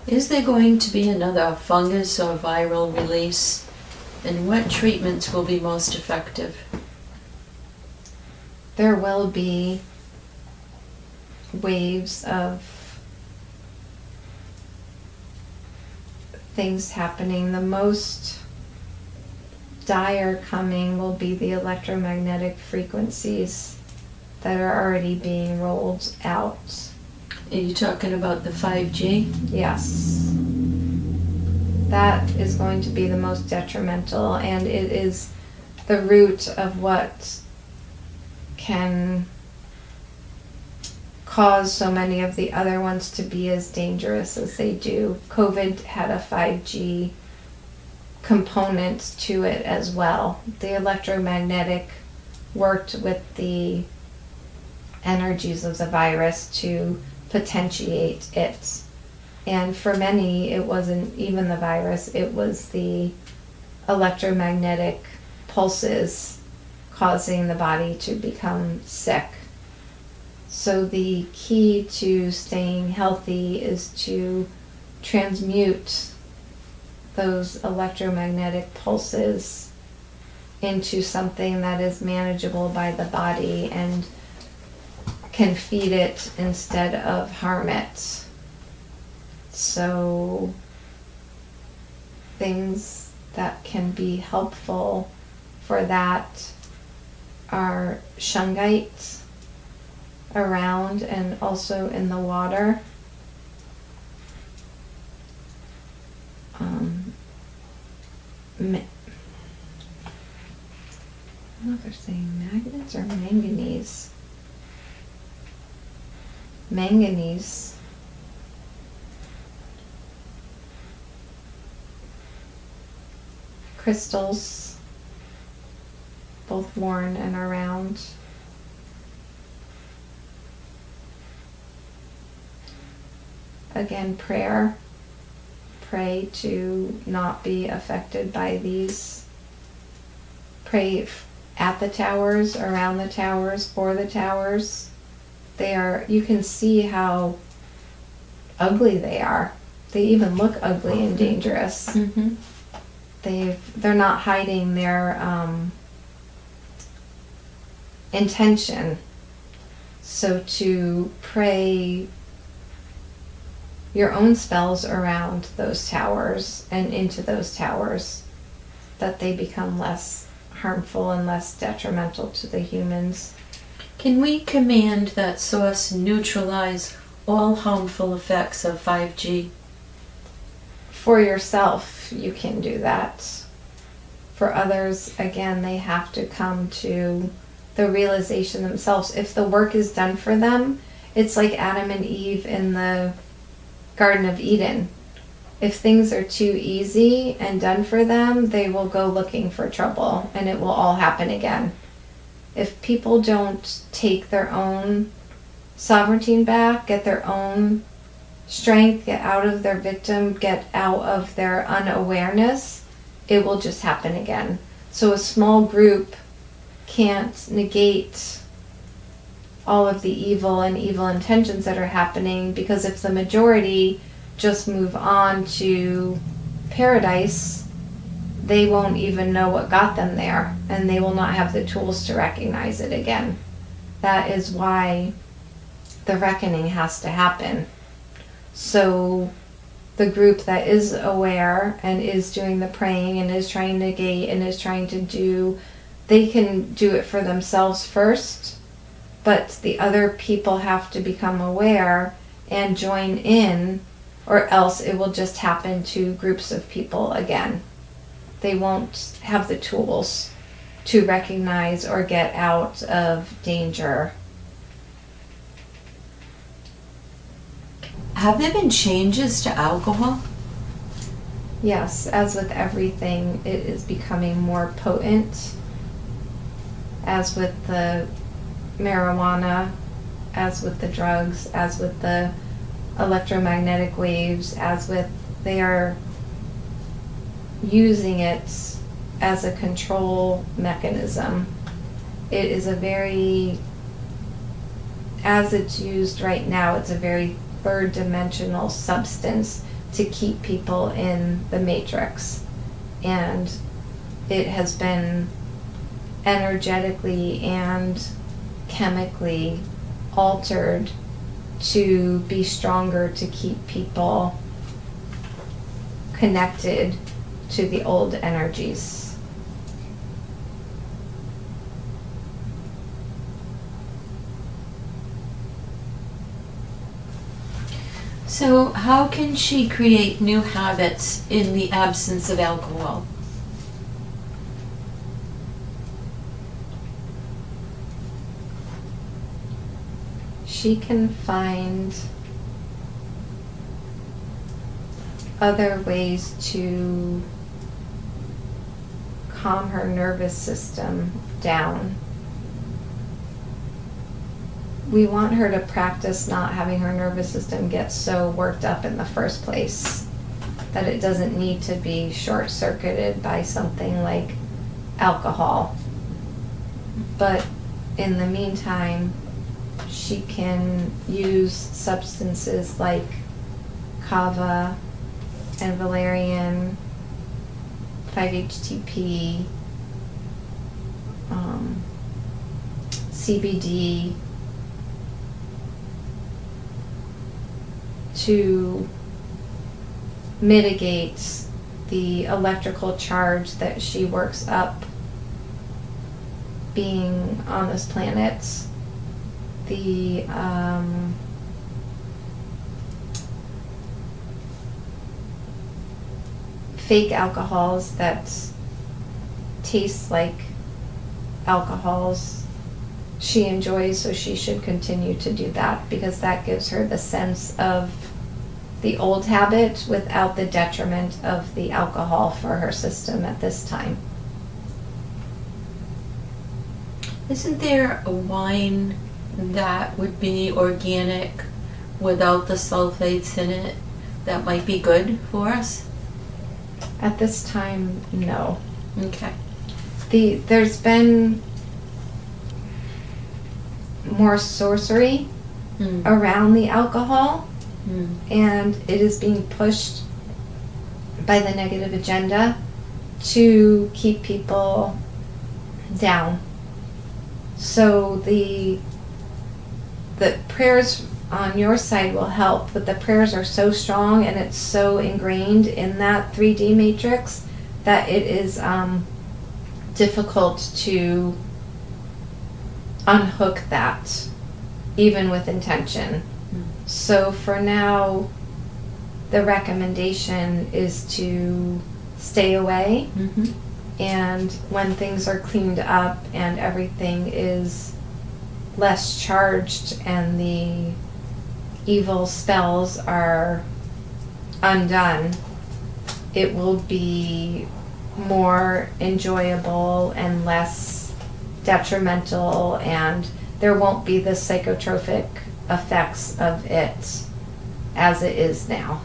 Is there going to be another fungus or viral release? And what treatments will be most effective? There will be waves of things happening. The most dire coming will be the electromagnetic frequencies that are already being rolled out. Are you talking about the 5G? Yes. That is going to be the most detrimental, and it is the root of what can cause so many of the other ones to be as dangerous as they do. COVID had a 5G component to it as well. The electromagnetic worked with the energies of the virus to potentiate it. And for many, it wasn't even the virus, it was the electromagnetic pulses causing the body to become sick. So the key to staying healthy is to transmute those electromagnetic pulses into something that is manageable by the body and can feed it instead of harm it. So things that can be helpful for that are shungite around and also in the water. I don't know if they're saying magnets or manganese. Manganese. Crystals, both worn and around. Again, prayer. Pray to not be affected by these. Pray at the towers, around the towers, for the towers. They are, you can see how ugly they are. They even look ugly and dangerous. Mm-hmm. They're not hiding their intention. So to pray your own spells around those towers and into those towers, that they become less harmful and less detrimental to the humans. Can we command that source neutralize all harmful effects of 5G? For yourself, you can do that. For others, again, they have to come to the realization themselves. If the work is done for them, it's like Adam and Eve in the Garden of Eden. If things are too easy and done for them, they will go looking for trouble, and it will all happen again. If people don't take their own sovereignty back, get their own strength, get out of their victim, get out of their unawareness, it will just happen again. So a small group can't negate all of the evil and evil intentions that are happening, because if the majority just move on to paradise, they won't even know what got them there, and they will not have the tools to recognize it again. That is why the reckoning has to happen. So the group that is aware and is doing the praying and is trying to negate and is trying to do, they can do it for themselves first, but the other people have to become aware and join in, or else it will just happen to groups of people again. They won't have the tools to recognize or get out of danger. Have there been changes to alcohol? Yes, as with everything, it is becoming more potent. As with the marijuana, as with the drugs, as with the electromagnetic waves, as with, they are using it as a control mechanism. It is a very, as it's used right now, it's a very third dimensional substance to keep people in the matrix. And it has been energetically and chemically altered to be stronger, to keep people connected to the old energies. So how can she create new habits in the absence of alcohol? She can find other ways to calm her nervous system down. We want her to practice not having her nervous system get so worked up in the first place that it doesn't need to be short-circuited by something like alcohol. But in the meantime, she can use substances like kava and valerian, 5-HTP, CBD, to mitigate the electrical charge that she works up being on this planet. The fake alcohols that taste like alcohols she enjoys, so she should continue to do that because that gives her the sense of the old habit without the detriment of the alcohol for her system at this time. Isn't there a wine that would be organic without the sulfates in it that might be good for us? At this time, no. Okay. There's been more sorcery around the alcohol, and it is being pushed by the negative agenda to keep people down. So the prayers on your side will help, but the prayers are so strong and it's so ingrained in that 3D matrix that it is difficult to unhook that, even with intention. So for now, the recommendation is to stay away, and when things are cleaned up and everything is less charged and the evil spells are undone, it will be more enjoyable and less detrimental, and there won't be the psychotropic effects of it as it is now.